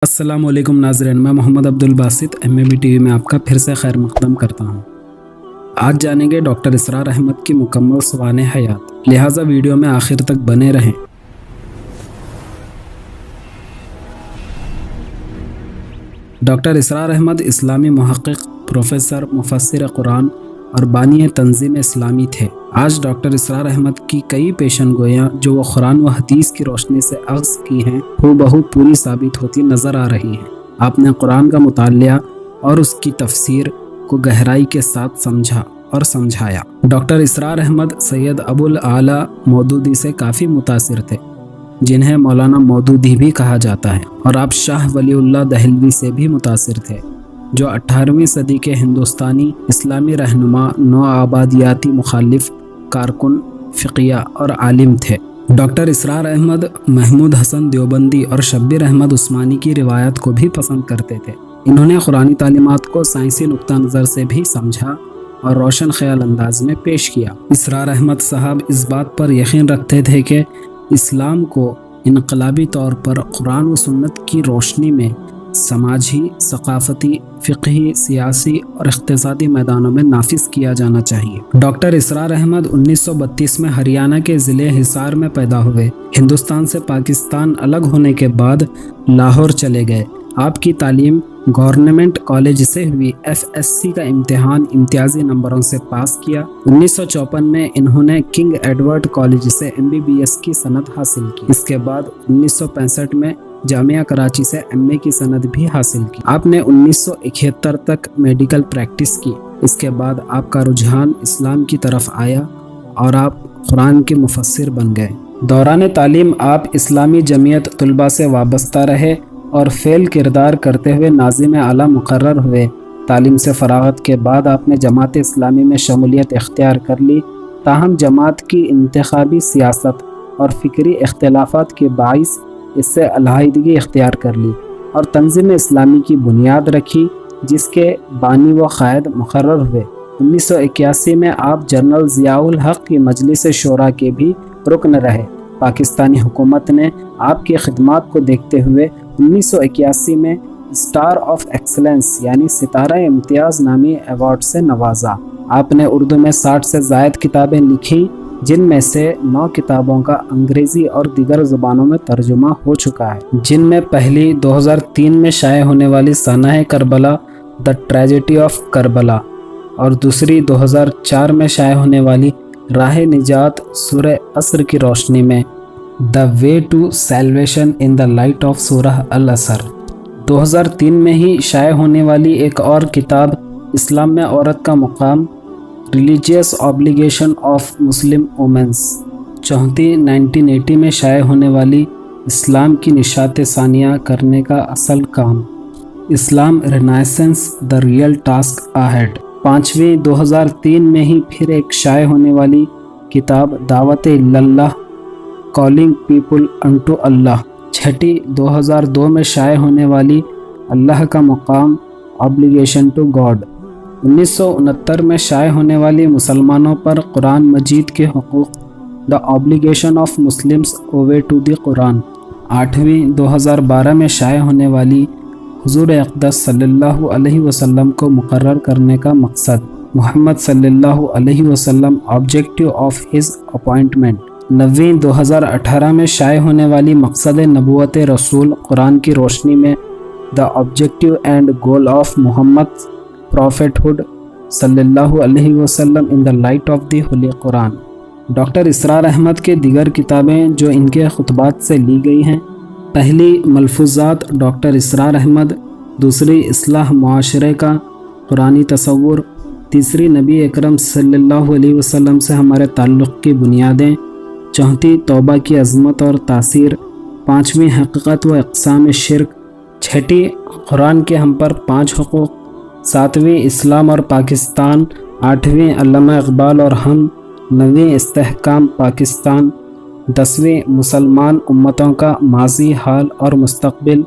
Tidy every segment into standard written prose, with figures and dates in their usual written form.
अस्सलाम वालेकुम नाज़रीन, मैं मोहम्मद अब्दुल बासित MAB TV में आपका फिर से खैर मक़दम करता हूँ। आज जानेंगे डॉक्टर इसरार अहमद की मुकम्मल सवाने हयात, लिहाजा वीडियो में आखिर तक बने रहें। डॉक्टर इसरार अहमद इस्लामी मुहक़्क़िक़, प्रोफेसर, मुफ़स्सिर कुरान और बानी तंज़ीम इस्लामी थे। आज डॉक्टर इसरार अहमद की कई पेशन गोयाँ जो वो कुरान व हदीस की रोशनी से अख्ज़ की हैं हूबहू पूरी साबित होती नज़र आ रही हैं। आपने कुरान का मुतालिया और उसकी तफसीर को गहराई के साथ समझा और समझाया। डॉक्टर इसरार अहमद सैयद अबुल आला मौदूदी से काफ़ी मुतासिर थे, जिन्हें मौलाना मौदूदी भी कहा जाता है, और आप शाह वलीउल्लाह दहलवी से भी मुतासिर थे, जो 18वीं सदी के हिंदुस्तानी इस्लामी रहनुमा, नौआबादियाती मुखालिफ, कारकुन, फ़िक़िया और आलिम थे। डॉक्टर इसरार अहमद महमूद हसन देवबंदी और शब्बीर अहमद उस्मानी की रिवायत को भी पसंद करते थे। इन्होंने कुरानी तालीमात को साइंसी नुक्ता नज़र से भी समझा और रोशन ख़याल अंदाज में पेश किया। इसरार अहमद साहब इस बात पर यकीन रखते थे कि इस्लाम को इनकलाबी तौर पर कुरान व सुन्नत की रोशनी में समाजी, सकाफ़ती, फ़िक़ही, सियासी और इक़्तिसादी मैदानों में नाफिज किया जाना चाहिए। डॉक्टर इसरार अहमद 1932 में हरियाणा के ज़िले हिसार में पैदा हुए। हिंदुस्तान से पाकिस्तान अलग होने के बाद लाहौर चले गए। आपकी तालीम गवर्नमेंट कॉलेज से हुई। FSC का इम्तिहान इम्तियाजी नंबरों से पास किया। 1954 में इन्होंने किंग एडवर्ड कॉलेज से MBBS की सनद हासिल की। इसके बाद 1965 में जामिया कराची से MA की सनद भी हासिल की। आपने 1971 तक मेडिकल प्रैक्टिस की। इसके बाद आपका रुझान इस्लाम की तरफ आया और आप कुरान के मुफस्सिर बन गए। दौरान तालीम आप इस्लामी जमीयत तुलबा से वाबस्ता रहे और फ़ेल किरदार करते हुए नाज़िम आला मुकर्रर हुए। तालीम से फ़राग़त के बाद आपने जमात इस्लामी में शमूलियत इख्तियार कर ली, ताहम जमात की इंतखाबी सियासत और फ़िक्री इख्तिलाफ़ात के बाइस इससे अलहदगी इख्तियार कर ली और तंज़ीम इस्लामी की बुनियाद रखी, जिसके बानी व क़ायद मुकर्रर हुए। 1981 में आप जनरल ज़ियाउल हक़ की मजलिस शूरा के भी रुकन रहे। पाकिस्तानी हुकूमत ने आपकी खिदमात को देखते हुए 1981 में स्टार ऑफ एक्सलेंस यानी सितारा इम्तियाज़ नामी अवार्ड से नवाजा। आपने उर्दू में 60 से ज़ायद किताबें लिखी, जिनमें से 9 किताबों का अंग्रेज़ी और दीगर ज़ुबानों में तर्जुमा हो चुका है, जिनमें पहली 2003 में शाये होने वाली सना Karbala the tragedy of Karbala और दूसरी 2004 में शाये होने वाली राह निजात सूरह असर की रोशनी में the way to salvation in the light of Surah Al असर। 2003 में ही शाये होने वाली एक और किताब इस्लाम में औरत का मुकाम, religious obligation of Muslim women's. चौथी 1980 में शाये होने वाली इस्लाम की निशात सानिया करने का असल काम, Islam renaissance the real task ahead. पाँचवीं 2003 में ही फिर एक शाये होने वाली किताब दावत इल्लल्लाह, कॉलिंग पीपल अनटू अल्लाह। छठी 2002 में शाये होने वाली अल्लाह का मुकाम, ऑब्लिगेशन टू गॉड। 1969 में शाये होने वाली मुसलमानों पर कुरान मजीद के हुकूक़, the obligation of Muslims owe to the Quran. आठवीं 2012 में शाये होने वाली हुज़ूर अक़दस सल्लल्लाहु अलैहि वसल्लम को मुकर्रर करने का मकसद, मुहम्मद सल्लल्लाहु अलैहि वसल्लम ऑब्जेक्टिव ऑफ हिज अपॉइंटमेंट। नवीं 2018 में शाये होने वाली मकसद नबूवत रसूल, कुरान की रोशनी में the objective and goal of Muhammad prophethood सल्लल्लाहु अलैहि वसल्लम in the light of the holy Quran. Doctor Israr Ahmad के दीगर किताबें जो इनके खुतबात से ली गई हैं, पहली मलफूज़ात डॉक्टर इसरार अहमद, दूसरी इस्लाह मुआशरे का कुरानी तसव्वुर, तीसरी नबी अकरम सल्लल्लाहु अलैहि वसल्लम से हमारे ताल्लुक़ की बुनियादें, चौथी तौबा की अज़मत और तासीर, पाँचवीं हक़ीक़त व अक़साम शिर्क, छठी कुरान के हम पर 5 हुकूक़, सातवीं इस्लाम और पाकिस्तान, आठवीं अल्लामा इक़बाल और हम, नवीं इस्तेहकाम पाकिस्तान, 10वीं मुसलमान उम्मतों का माजी, हाल और मुस्तक़बिल,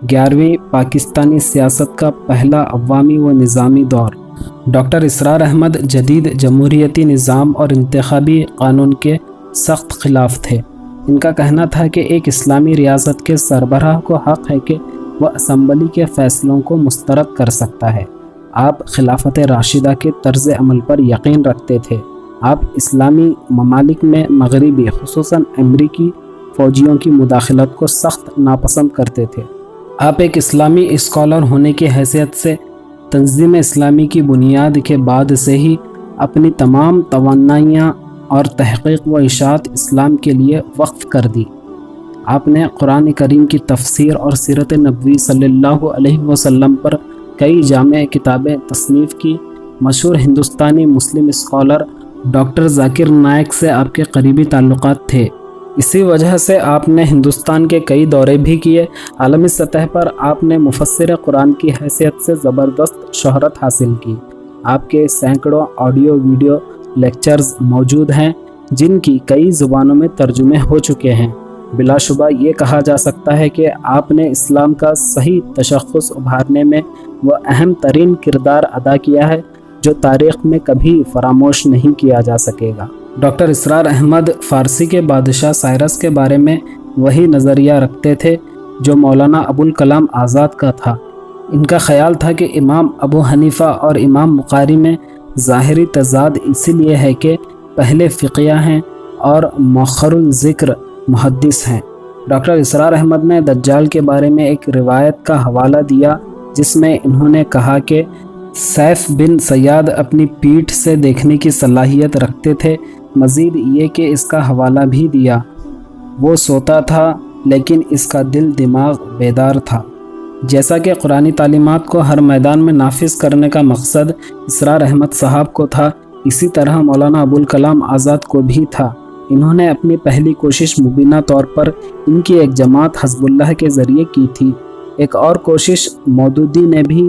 11वीं पाकिस्तानी सियासत का पहला अवामी व निज़ामी दौर। डॉक्टर इसरार अहमद जदीद जमहूरियती निज़ाम और इंतखाबी कानून के सख्त खिलाफ थे। इनका कहना था कि एक इस्लामी रियासत के सरबराह को हक़ है कि وہ اسمبلی کے فیصلوں کو مسترد کر سکتا ہے۔ آپ خلافت راشدہ کے طرز عمل پر یقین رکھتے تھے۔ آپ اسلامی ممالک میں مغربی خصوصاً امریکی فوجیوں کی مداخلت کو سخت ناپسند کرتے تھے۔ آپ ایک اسلامی اسکالر ہونے کی حیثیت سے تنظیم اسلامی کی بنیاد کے بعد سے ہی اپنی تمام توانائیاں اور تحقیق و اشاعت اسلام کے لیے وقف کر دی۔ آپ نے قرآن کریم کی تفسیر اور سیرت نبوی صلی اللہ علیہ وسلم پر کئی جامع کتابیں تصنیف کی۔ مشہور ہندوستانی مسلم اسکالر ڈاکٹر ذاکر نائک سے آپ کے قریبی تعلقات تھے۔ اسی وجہ سے آپ نے ہندوستان کے کئی دورے بھی کیے۔ عالمی سطح پر آپ نے مفسر قرآن کی حیثیت سے زبردست شہرت حاصل کی۔ آپ کے سینکڑوں آڈیو ویڈیو لیکچرز موجود ہیں جن کی کئی زبانوں میں ترجمے ہو چکے ہیں۔ بلا شبہ یہ کہا جا سکتا ہے کہ آپ نے اسلام کا صحیح تشخص ابھارنے میں وہ اہم ترین کردار ادا کیا ہے جو تاریخ میں کبھی فراموش نہیں کیا جا سکے گا۔ ڈاکٹر اسرار احمد فارسی کے بادشاہ سائرس کے بارے میں وہی نظریہ رکھتے تھے جو مولانا ابوالکلام آزاد کا تھا۔ ان کا خیال تھا کہ امام ابو حنیفہ اور امام بخاری میں ظاہری تضاد اسی لیے ہے کہ پہلے فقیہ ہیں اور مؤخر الذکر محدث ہیں۔ ڈاکٹر اسرار احمد نے دجال کے بارے میں ایک روایت کا حوالہ دیا جس میں انہوں نے کہا کہ سیف بن سیاد اپنی پیٹھ سے دیکھنے کی صلاحیت رکھتے تھے۔ مزید یہ کہ اس کا حوالہ بھی دیا وہ سوتا تھا لیکن اس کا دل دماغ بیدار تھا۔ جیسا کہ قرآنی تعلیمات کو ہر میدان میں نافذ کرنے کا مقصد اسرار احمد صاحب کو تھا، اسی طرح مولانا ابوالکلام آزاد کو بھی تھا۔ انہوں نے اپنی پہلی کوشش مبینہ طور پر ان کی ایک جماعت حزب اللہ کے ذریعے کی تھی۔ ایک اور کوشش مودودی نے بھی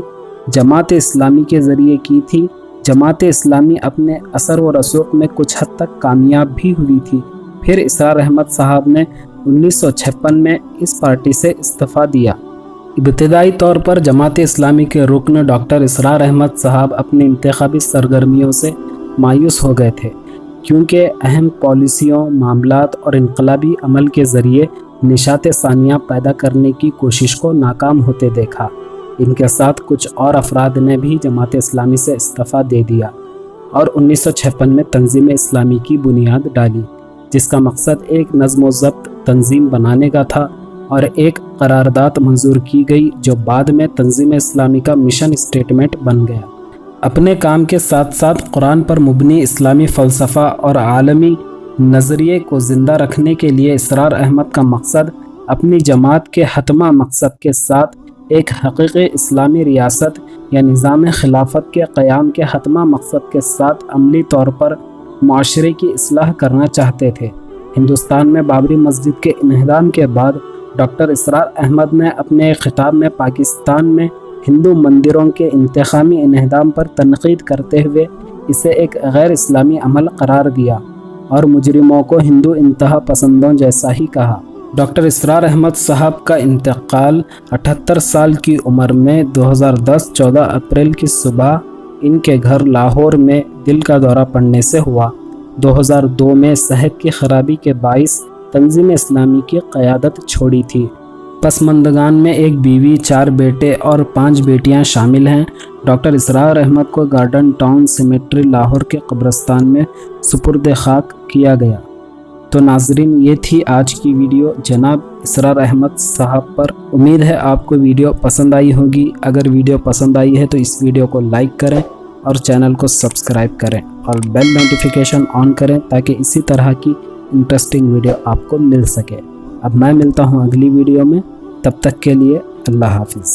جماعت اسلامی کے ذریعے کی تھی۔ جماعت اسلامی اپنے اثر و رسوخ میں کچھ حد تک کامیاب بھی ہوئی تھی۔ پھر اسرار احمد صاحب نے 1956 میں اس پارٹی سے استعفیٰ دیا۔ ابتدائی طور پر جماعت اسلامی کے رکن ڈاکٹر اسرار احمد صاحب اپنی انتخابی سرگرمیوں سے مایوس ہو گئے تھے کیونکہ اہم پالیسیوں، معاملات اور انقلابی عمل کے ذریعے نشاط ثانیہ پیدا کرنے کی کوشش کو ناکام ہوتے دیکھا۔ ان کے ساتھ کچھ اور افراد نے بھی جماعت اسلامی سے استعفیٰ دے دیا اور 1956 میں تنظیم اسلامی کی بنیاد ڈالی جس کا مقصد ایک نظم و ضبط تنظیم بنانے کا تھا، اور ایک قرارداد منظور کی گئی جو بعد میں تنظیم اسلامی کا مشن اسٹیٹمنٹ بن گیا۔ اپنے کام کے ساتھ ساتھ قرآن پر مبنی اسلامی فلسفہ اور عالمی نظریے کو زندہ رکھنے کے لیے اسرار احمد کا مقصد اپنی جماعت کے حتمی مقصد کے ساتھ ایک حقیقی اسلامی ریاست یا نظام خلافت کے قیام کے حتمی مقصد کے ساتھ عملی طور پر معاشرے کی اصلاح کرنا چاہتے تھے۔ ہندوستان میں بابری مسجد کے انہدام کے بعد ڈاکٹر اسرار احمد نے اپنے ایک خطاب میں پاکستان میں ہندو مندروں کے انتظامی انہدام پر تنقید کرتے ہوئے اسے ایک غیر اسلامی عمل قرار دیا اور مجرموں کو ہندو انتہا پسندوں جیسا ہی کہا۔ ڈاکٹر اسرار احمد صاحب کا انتقال 78 سال کی عمر میں 2010 14 اپریل کی صبح ان کے گھر لاہور میں دل کا دورہ پڑنے سے ہوا۔ 2002 میں صحت کی خرابی کے باعث تنظیم اسلامی کی قیادت چھوڑی تھی۔ پسماندگان میں ایک بیوی، 4 بیٹے اور 5 بیٹیاں شامل ہیں۔ ڈاکٹر اسرار احمد کو گارڈن ٹاؤن سیمیٹری لاہور کے قبرستان میں سپرد خاک کیا گیا۔ تو ناظرین، یہ تھی آج کی ویڈیو جناب اسرار احمد صاحب پر۔ امید ہے آپ کو ویڈیو پسند آئی ہوگی۔ اگر ویڈیو پسند آئی ہے تو اس ویڈیو کو لائک کریں اور چینل کو سبسکرائب کریں اور بیل نوٹیفیکیشن آن کریں تاکہ اسی طرح کی انٹرسٹنگ ویڈیو آپ کو مل سکے۔ اب میں ملتا ہوں اگلی ویڈیو میں، تب تک کے لیے اللہ حافظ۔